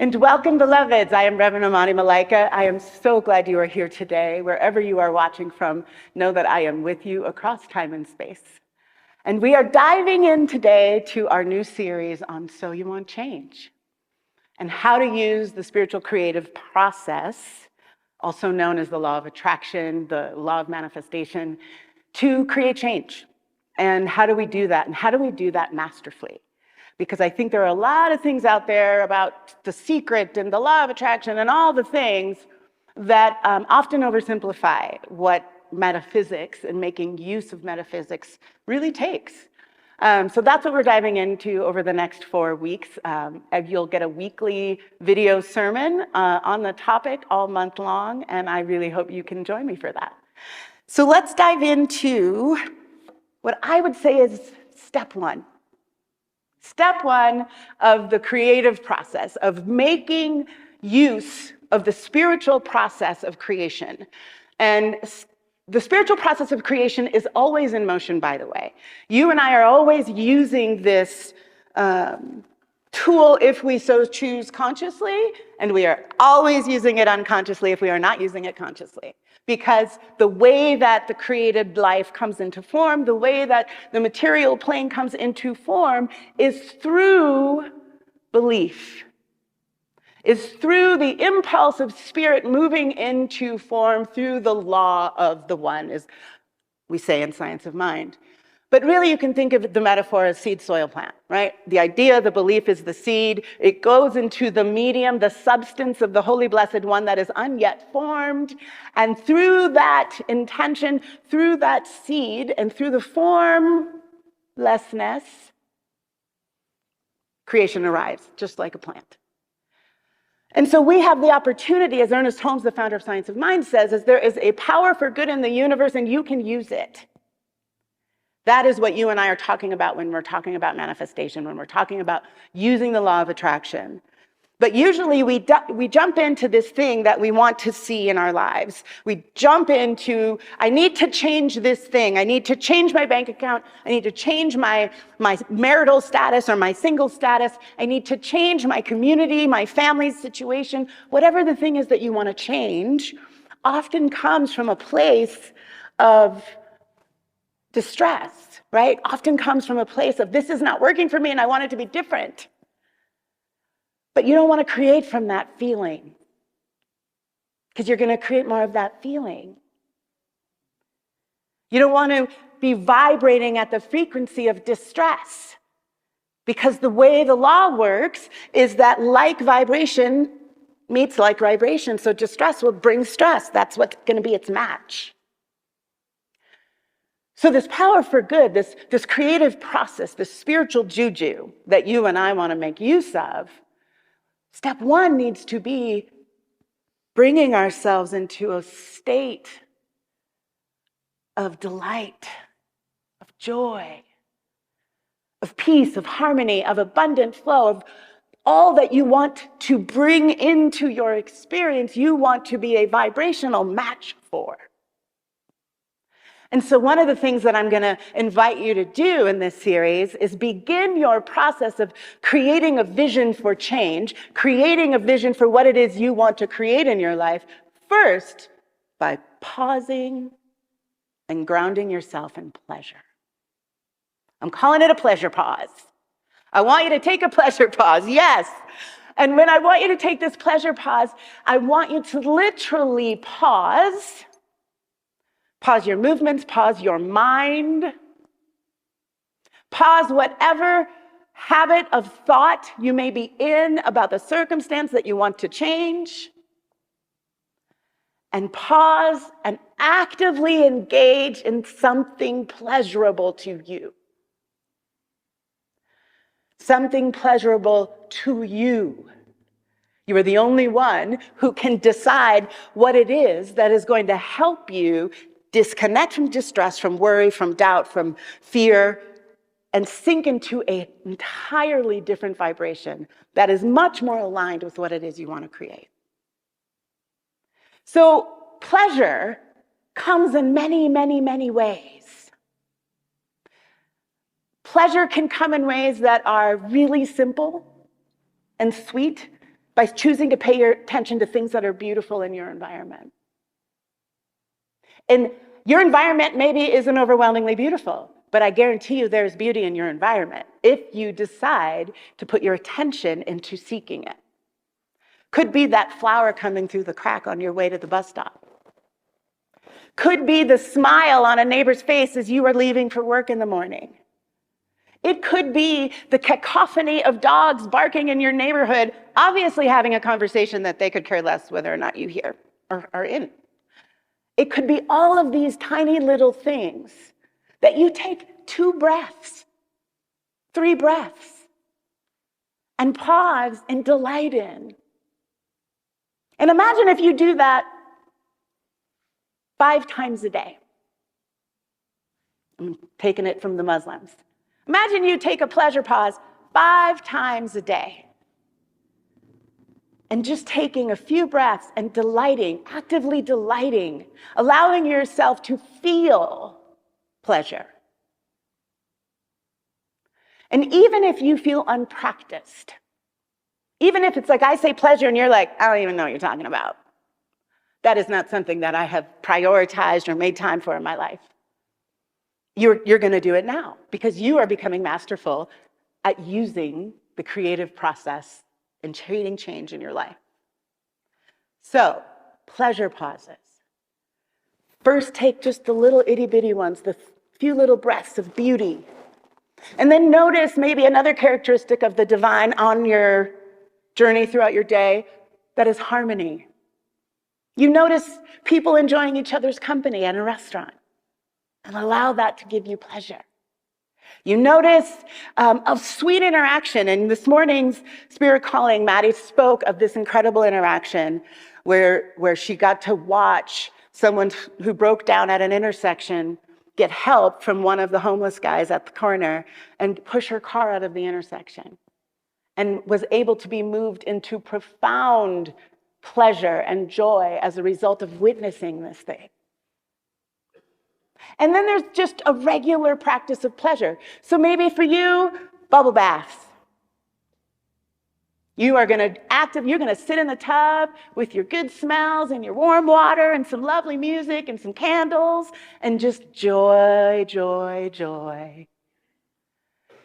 And welcome, beloveds. I am Reverend Amani Malaika. I am so glad you are here today. Wherever you are watching from, know that I am with you across time and space. And we are diving in today to our new series on So You Want Change and how to use the spiritual creative process, also known as the law of attraction, the law of manifestation, to create change. And how do we do that? And how do we do that masterfully? Because I think there are a lot of things out there about the secret and the law of attraction and all the things that often oversimplify what metaphysics and making use of metaphysics really takes. So that's what we're diving into over the next 4 weeks. You'll get a weekly video sermon on the topic all month long, and I really hope you can join me for that. So let's dive into what I would say is step one. Step one of the creative process of making use of the spiritual process of creation. And the spiritual process of creation is always in motion, by the way. You and I are always using this tool if we so choose consciously, and we are always using it unconsciously if we are not using it consciously. Because the way that the created life comes into form, the way that the material plane comes into form is through belief, is through the impulse of spirit moving into form through the law of the one, as we say in Science of Mind. But really, you can think of the metaphor as seed, soil, plant, right? The idea, the belief is the seed. It goes into the medium, the substance of the Holy Blessed One that is unyet formed. And through that intention, through that seed, and through the formlessness, creation arrives, just like a plant. And so we have the opportunity, as Ernest Holmes, the founder of Science of Mind, says, is there is a power for good in the universe, and you can use it. That is what you and I are talking about when we're talking about manifestation, when we're talking about using the law of attraction. But usually we jump into this thing that we want to see in our lives. We jump into, I need to change this thing. I need to change my bank account. I need to change my marital status or my single status. I need to change my community, my family's situation. Whatever the thing is that you want to change often comes from a place of distress, right? Often comes from a place of this is not working for me and I want it to be different. But you don't want to create from that feeling because you're going to create more of that feeling. You don't want to be vibrating at the frequency of distress because the way the law works is that like vibration meets like vibration. So distress will bring stress. That's what's going to be its match. So this power for good, this creative process, this spiritual juju that you and I want to make use of, step one needs to be bringing ourselves into a state of delight, of joy, of peace, of harmony, of abundant flow, of all that you want to bring into your experience, you want to be a vibrational match for. And so one of the things that I'm going to invite you to do in this series is begin your process of creating a vision for change, creating a vision for what it is you want to create in your life, first by pausing and grounding yourself in pleasure. I'm calling it a pleasure pause. I want you to take a pleasure pause, yes. And when I want you to take this pleasure pause, I want you to literally pause. Pause your movements, pause your mind, pause whatever habit of thought you may be in about the circumstance that you want to change, and pause and actively engage in something pleasurable to you. Something pleasurable to you. You are the only one who can decide what it is that is going to help you disconnect from distress, from worry, from doubt, from fear, and sink into an entirely different vibration that is much more aligned with what it is you want to create. So pleasure comes in many, many, many ways. Pleasure can come in ways that are really simple and sweet, by choosing to pay your attention to things that are beautiful in your environment. And your environment maybe isn't overwhelmingly beautiful, but I guarantee you there's beauty in your environment if you decide to put your attention into seeking it. Could be that flower coming through the crack on your way to the bus stop. Could be the smile on a neighbor's face as you are leaving for work in the morning. It could be the cacophony of dogs barking in your neighborhood, obviously having a conversation that they could care less whether or not you hear or are in. It could be all of these tiny little things that you take 2 breaths, 3 breaths, and pause and delight in. And imagine if you do that 5 times a day. I'm taking it from the Muslims. Imagine you take a pleasure pause 5 times a day. And just taking a few breaths and delighting, actively delighting, allowing yourself to feel pleasure. And even if you feel unpracticed, even if it's like I say pleasure and you're like, I don't even know what you're talking about. That is not something that I have prioritized or made time for in my life. You're going to do it now because you are becoming masterful at using the creative process and creating change in your life. So, pleasure pauses. First, take just the little itty bitty ones, the few little breaths of beauty. And then notice maybe another characteristic of the divine on your journey throughout your day, that is harmony. You notice people enjoying each other's company at a restaurant and allow that to give you pleasure. You notice a sweet interaction. And this morning's Spirit Calling, Maddie spoke of this incredible interaction where she got to watch someone who broke down at an intersection get help from one of the homeless guys at the corner and push her car out of the intersection, and was able to be moved into profound pleasure and joy as a result of witnessing this thing. And then there's just a regular practice of pleasure. So maybe for you, bubble baths. You're gonna sit in the tub with your good smells and your warm water and some lovely music and some candles and just joy, joy, joy.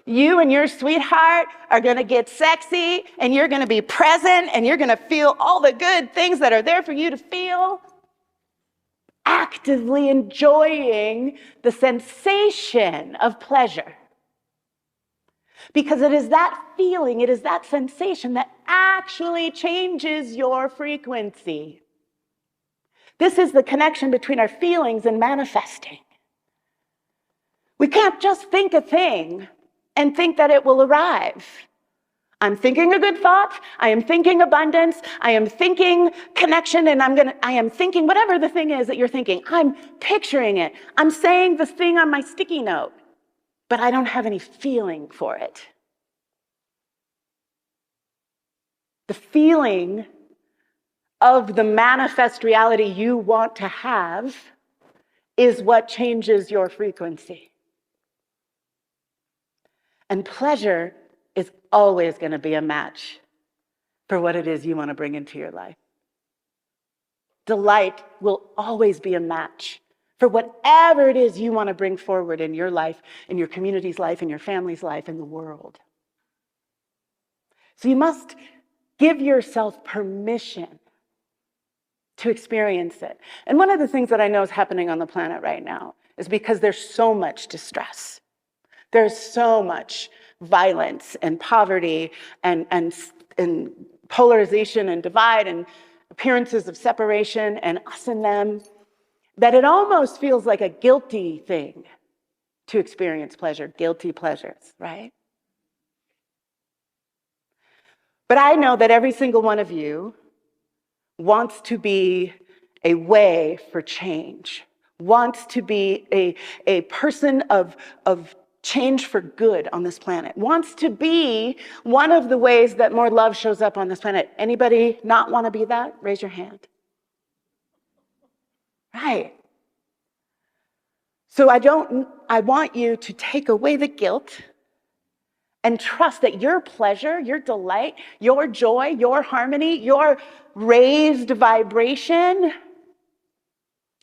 You and your sweetheart are gonna get sexy and you're gonna be present and you're gonna feel all the good things that are there for you to feel. Actively enjoying the sensation of pleasure. Because it is that feeling, it is that sensation that actually changes your frequency. This is the connection between our feelings and manifesting. We can't just think a thing and think that it will arrive. I'm thinking a good thought, I am thinking abundance, I am thinking connection, and I am thinking whatever the thing is that you're thinking. I'm picturing it. I'm saying the thing on my sticky note, but I don't have any feeling for it. The feeling of the manifest reality you want to have is what changes your frequency. And pleasure is always going to be a match for what it is you want to bring into your life. Delight will always be a match for whatever it is you want to bring forward in your life, in your community's life, in your family's life, in the world. So you must give yourself permission to experience it. And one of the things that I know is happening on the planet right now is because there's so much distress. There's so much violence and poverty and polarization and divide and appearances of separation and us and them, that it almost feels like a guilty thing to experience pleasure, guilty pleasures, right? But I know that every single one of you wants to be a way for change, wants to be a person of change for good on this planet, wants to be one of the ways that more love shows up on this planet. Anybody not want to be that? Raise your hand. Right. So I want you to take away the guilt and trust that your pleasure, your delight, your joy, your harmony, your raised vibration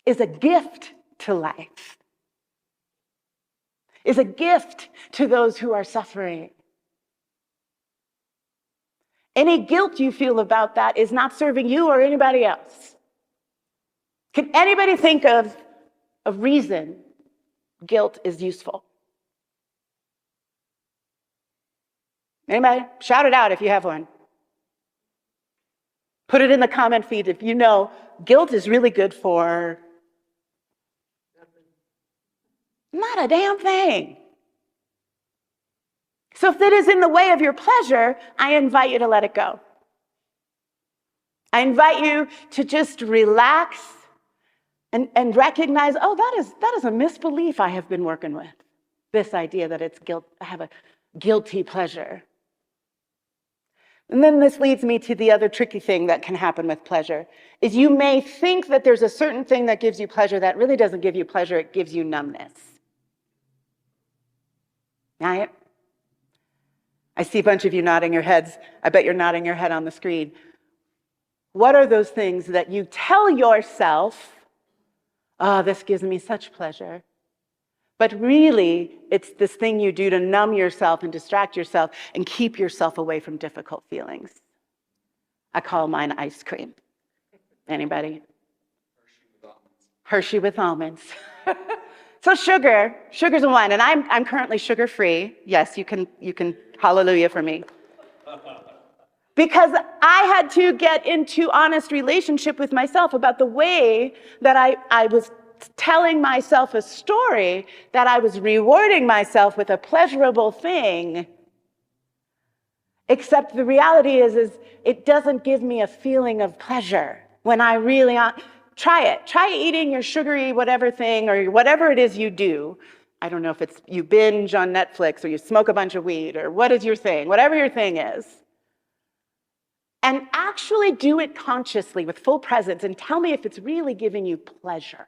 is a gift to life, is a gift to those who are suffering. Any guilt you feel about that is not serving you or anybody else. Can anybody think of a reason guilt is useful? Anybody? Shout it out if you have one. Put it in the comment feed if you know guilt is really good for not a damn thing. So if it is in the way of your pleasure, I invite you to let it go. I invite you to just relax and recognize, oh, that is a misbelief I have been working with. This idea that it's guilt, I have a guilty pleasure. And then this leads me to the other tricky thing that can happen with pleasure, is you may think that there's a certain thing that gives you pleasure that really doesn't give you pleasure, it gives you numbness. Right? I see a bunch of you nodding your heads. I bet you're nodding your head on the screen. What are those things that you tell yourself, oh, this gives me such pleasure? But really, it's this thing you do to numb yourself and distract yourself and keep yourself away from difficult feelings. I call mine ice cream. Anybody? Hershey with almonds. So sugar's a one, and I'm currently sugar-free. Yes, you can hallelujah for me. Because I had to get into honest relationship with myself about the way that I was telling myself a story, that I was rewarding myself with a pleasurable thing. Except the reality is it doesn't give me a feeling of pleasure when I really try it. Try eating your sugary whatever thing or whatever it is you do. I don't know if it's you binge on Netflix or you smoke a bunch of weed or what is your thing, whatever your thing is. And actually do it consciously with full presence and tell me if it's really giving you pleasure.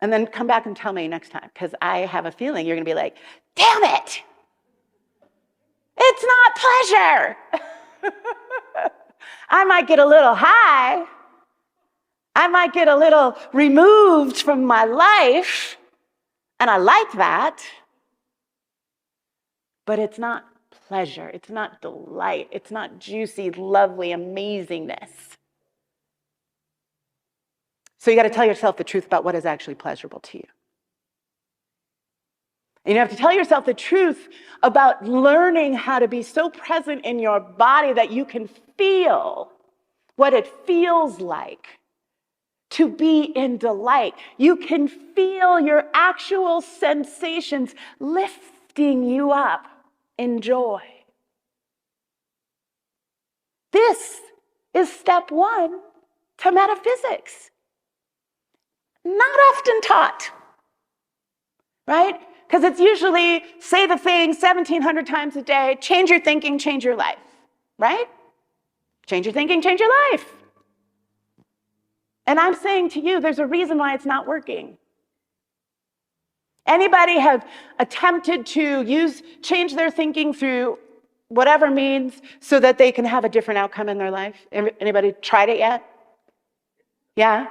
And then come back and tell me next time, because I have a feeling you're going to be like, damn it, it's not pleasure. I might get a little high. I might get a little removed from my life, and I like that. But it's not pleasure. It's not delight. It's not juicy, lovely amazingness. So you got to tell yourself the truth about what is actually pleasurable to you. And you have to tell yourself the truth about learning how to be so present in your body that you can feel what it feels like to be in delight. You can feel your actual sensations lifting you up in joy. This is step one to metaphysics. Not often taught, right? Because it's usually say the thing 1,700 times a day, change your thinking, change your life, right? Change your thinking, change your life. And I'm saying to you, there's a reason why it's not working. Anybody have attempted to change their thinking through whatever means so that they can have a different outcome in their life? Anybody tried it yet? Yeah?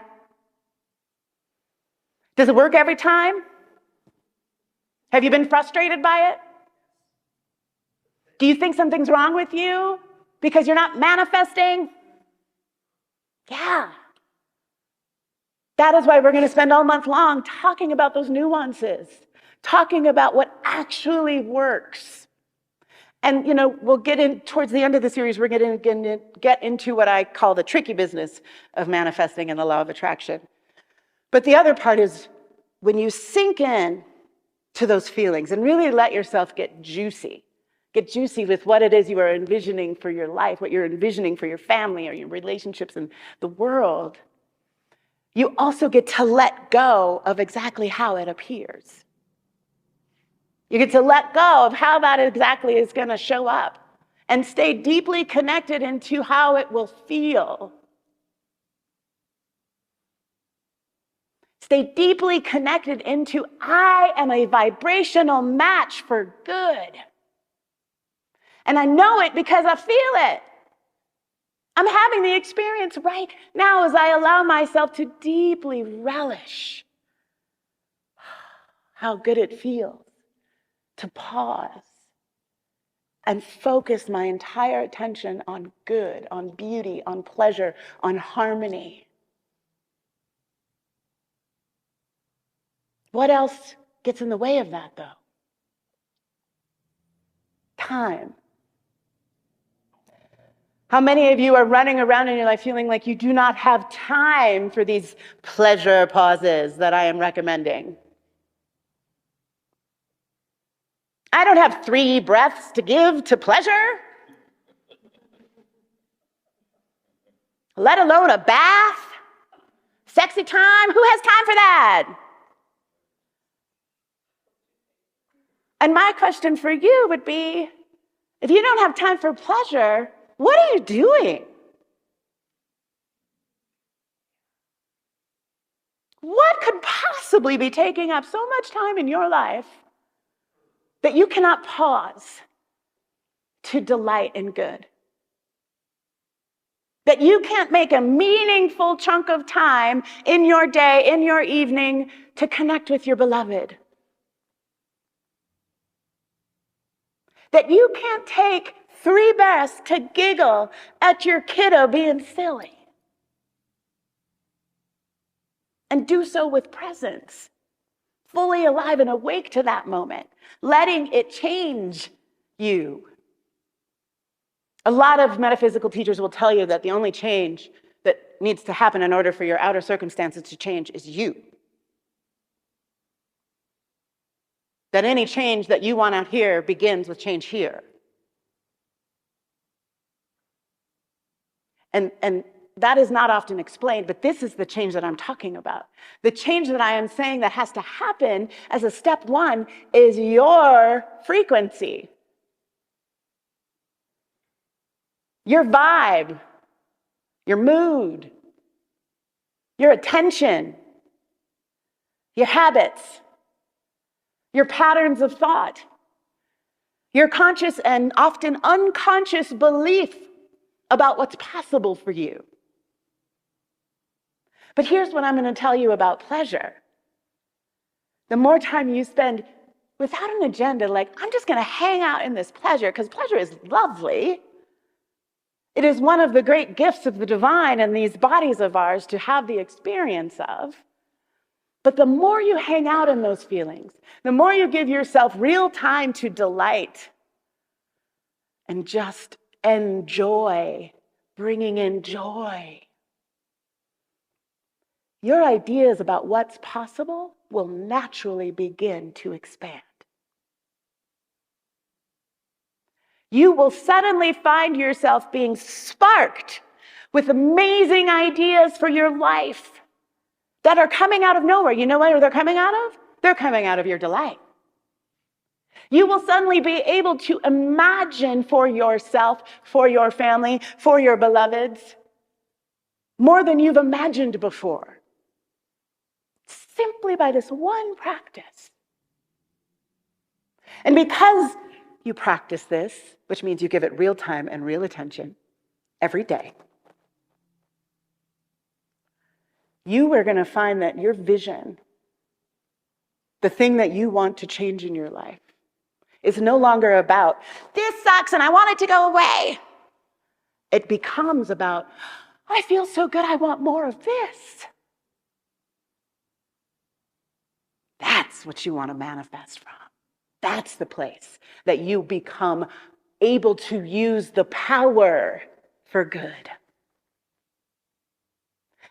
Does it work every time? Have you been frustrated by it? Do you think something's wrong with you because you're not manifesting? Yeah. That is why we're going to spend all month long talking about those nuances, talking about what actually works. And, we'll get in towards the end of the series, we're going to get into what I call the tricky business of manifesting and the law of attraction. But the other part is when you sink in to those feelings and really let yourself get juicy with what it is you are envisioning for your life, what you're envisioning for your family or your relationships and the world, you also get to let go of exactly how it appears. You get to let go of how that exactly is going to show up and stay deeply connected into how it will feel. Stay deeply connected into I am a vibrational match for good. And I know it because I feel it. I'm having the experience right now as I allow myself to deeply relish how good it feels to pause and focus my entire attention on good, on beauty, on pleasure, on harmony. What else gets in the way of that, though? Time. How many of you are running around in your life feeling like you do not have time for these pleasure pauses that I am recommending? I don't have 3 breaths to give to pleasure, let alone a bath, sexy time. Who has time for that? And my question for you would be, if you don't have time for pleasure, what are you doing? What could possibly be taking up so much time in your life that you cannot pause to delight in good? That you can't make a meaningful chunk of time in your day, in your evening, to connect with your beloved? That you can't take 3 breaths to giggle at your kiddo being silly? And do so with presence, fully alive and awake to that moment, letting it change you. A lot of metaphysical teachers will tell you that the only change that needs to happen in order for your outer circumstances to change is you. That any change that you want out here begins with change here. And that is not often explained, but this is the change that I'm talking about. The change that I am saying that has to happen as a step 1 is your frequency, your vibe, your mood, your attention, your habits, your patterns of thought, your conscious and often unconscious belief about what's possible for you. But here's what I'm going to tell you about pleasure. The more time you spend without an agenda, like, I'm just going to hang out in this pleasure, because pleasure is lovely. It is one of the great gifts of the divine and these bodies of ours to have the experience of. But the more you hang out in those feelings, the more you give yourself real time to delight and just enjoy, bringing in joy, your ideas about what's possible will naturally begin to expand. You will suddenly find yourself being sparked with amazing ideas for your life that are coming out of nowhere. You know where they're coming out of? They're coming out of your delight. You will suddenly be able to imagine for yourself, for your family, for your beloveds, more than you've imagined before. Simply by this one practice. And because you practice this, which means you give it real time and real attention every day, you are going to find that your vision, the thing that you want to change in your life, is no longer about, this sucks and I want it to go away. It becomes about, I feel so good, I want more of this. That's what you want to manifest from. That's the place that you become able to use the power for good.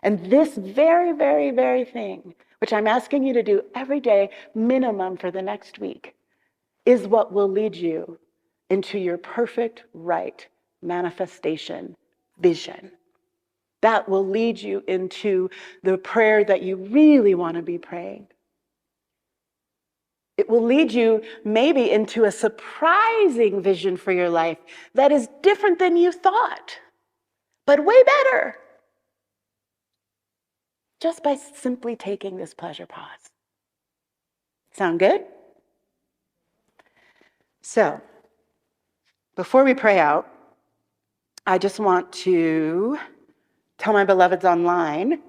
And this very, very, very thing, which I'm asking you to do every day, minimum for the next week, is what will lead you into your perfect right manifestation vision. That will lead you into the prayer that you really want to be praying. It will lead you maybe into a surprising vision for your life that is different than you thought, but way better. just by simply taking this pleasure pause. Sound good? So, before we pray out, I just want to tell my beloveds online,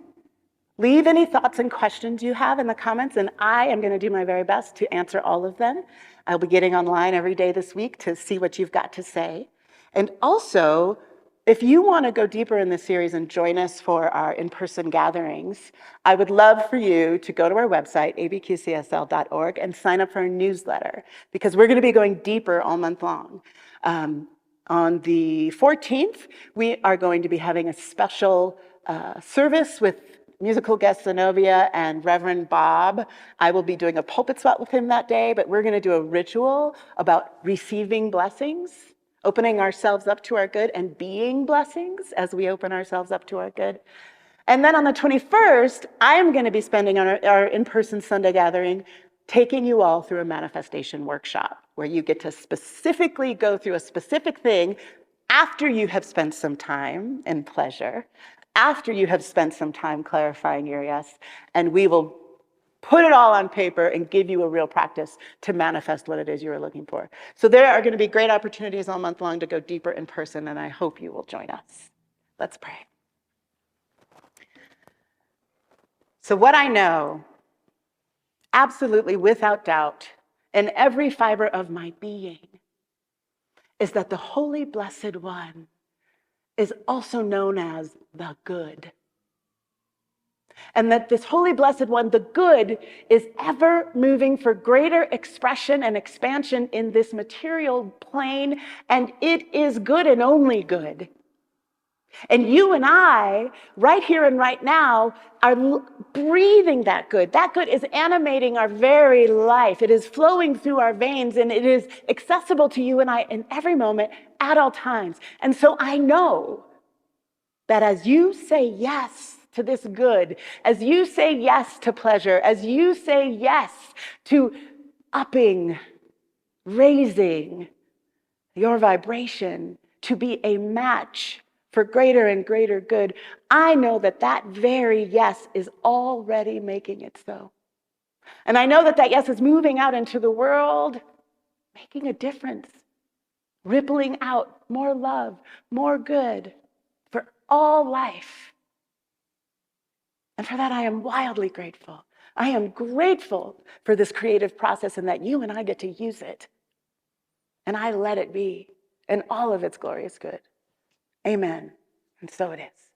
leave any thoughts and questions you have in the comments, and I am going to do my very best to answer all of them. I'll be getting online every day this week to see what you've got to say. And also, if you want to go deeper in this series and join us for our in-person gatherings, I would love for you to go to our website, abqcsl.org, and sign up for our newsletter, because we're going to be going deeper all month long. On the 14th, we are going to be having a special service with musical guest Zenobia and Reverend Bob. I will be doing a pulpit spot with him that day, but we're going to do a ritual about receiving blessings, opening ourselves up to our good, and being blessings as we open ourselves up to our good. And then on the 21st, I am going to be spending on our in-person Sunday gathering taking you all through a manifestation workshop where you get to specifically go through a specific thing after you have spent some time in pleasure, after you have spent some time clarifying your yes, and we will put it all on paper and give you a real practice to manifest what it is you are looking for. So there are going to be great opportunities all month long to go deeper in person, and I hope you will join us. Let's pray. So what I know, absolutely without doubt, in every fiber of my being, is that the Holy Blessed One is also known as the Good. And that this Holy Blessed One, the Good, is ever moving for greater expression and expansion in this material plane, and it is good and only good. And you and I, right here and right now, are breathing that good. That good is animating our very life. It is flowing through our veins, and it is accessible to you and I in every moment, at all times. And so I know that as you say yes to this good, as you say yes to pleasure, as you say yes to upping, raising your vibration to be a match for greater and greater good, I know that that very yes is already making it so. And I know that that yes is moving out into the world, making a difference, rippling out more love, more good for all life. And for that, I am wildly grateful. I am grateful for this creative process and that you and I get to use it. And I let it be in all of its glorious good. Amen. And so it is.